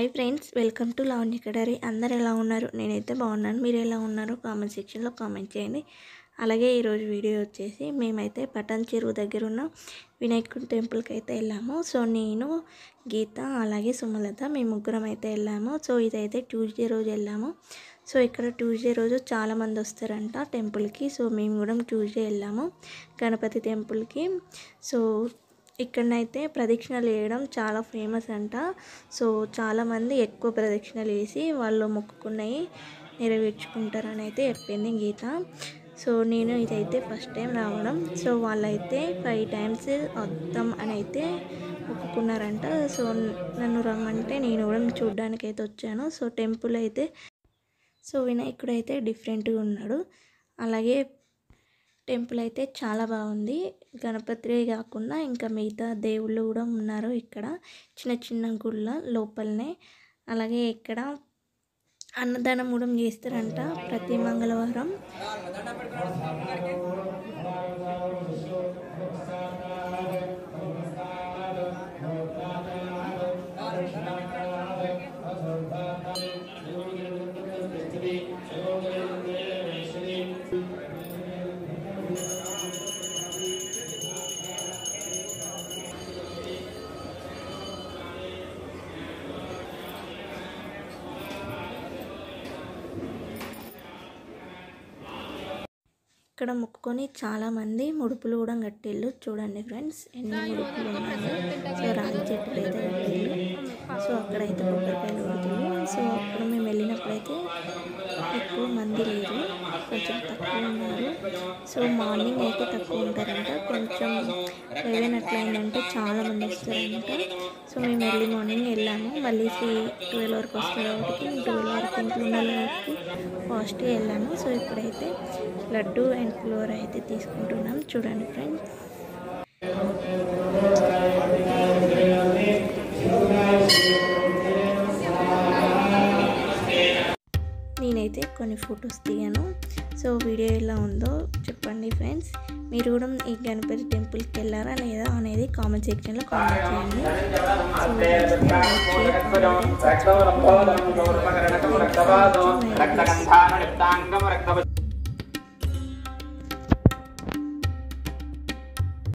Hi friends, welcome to Lavanya Kadari. అందరు ఎలా ఉన్నారు? నేనైతే బాగున్నాను. మీరు ఎలా ఉన్నారో కామెంట్ సెక్షన్లో కామెంట్ చేయండి. అలాగే ఈరోజు వీడియో వచ్చేసి మేమైతే పటాన్ చెరువు దగ్గర ఉన్న వినాయకుడి టెంపుల్కి అయితే వెళ్ళాము. సో నేను, గీత, అలాగే సుమలత మేము ముగ్గురం అయితే వెళ్ళాము. సో ఇదైతే ట్యూస్డే రోజు వెళ్ళాము. సో ఇక్కడ ట్యూస్డే రోజు చాలామంది వస్తారంట టెంపుల్కి. సో మేము కూడా ట్యూస్డే వెళ్ళాము గణపతి టెంపుల్కి. సో ఇక్కడనైతే ప్రదక్షిణలు వేయడం చాలా ఫేమస్ అంట. సో చాలామంది ఎక్కువ ప్రదక్షిణలు వేసి వాళ్ళు మొక్కుకున్నవి నెరవేర్చుకుంటారని అయితే చెప్పింది గీత. సో నేను ఇదైతే ఫస్ట్ టైం రావడం. సో వాళ్ళైతే 5 times వద్దాం అని అయితే మొక్కుకున్నారంట. సో నన్ను రమ్మంటే నేను కూడా చూడడానికి అయితే వచ్చాను. సో టెంపుల్ అయితే వినాయకుడు అయితే డిఫరెంట్గా ఉన్నాడు. అలాగే టెంపుల్ అయితే చాలా బాగుంది. గణపతి కాకుండా ఇంకా మిగతా దేవుళ్ళు కూడా ఉన్నారు ఇక్కడ చిన్న చిన్న గుళ్ళ లోపలనే. అలాగే ఇక్కడ అన్నదానం కూడా చేస్తారంట ప్రతి మంగళవారం. ఇక్కడ మొక్కుకొని చాలామంది ముడుపులు కూడా కట్టిళ్ళు. చూడండి ఫ్రెండ్స్ ఎన్ని ముడుపులు ఉన్నాయో. సో రాగి చెట్టులు అయితే కట్టిళ్ళు. సో అక్కడైతే కొబ్బరికాయలు కొడుతుంది. సో అప్పుడు మేము వెళ్ళినప్పుడైతే ఎక్కువ మంది లేరు, కొంచెం తక్కువ ఉన్నారు. సో మార్నింగ్ అయితే తక్కువ ఉంటారంట, కొంచెం 11 అట్లయిందంటే చాలామంది వస్తారంట. సో మేము ఎర్లీ మార్నింగ్ వెళ్ళాము. మళ్ళీ 12 వరకు వస్తారు కాబట్టి 12 వరకు ఇంట్లో ఉండాలని ఫాస్ట్గా వెళ్ళాము. సో ఇప్పుడైతే లడ్డు అండ్ పులిహోర అయితే తీసుకుంటున్నాం. చూడండి ఫ్రెండ్స్. నేనైతే కొన్ని ఫొటోస్ దిగాను. సో వీడియో ఎలా ఉందో చెప్పండి ఫ్రెండ్స్. మీరు కూడా ఈ గణపతి టెంపుల్కి వెళ్ళారా లేదా అనేది కామెంట్ సెక్షన్లో కామెంట్ చేయండి.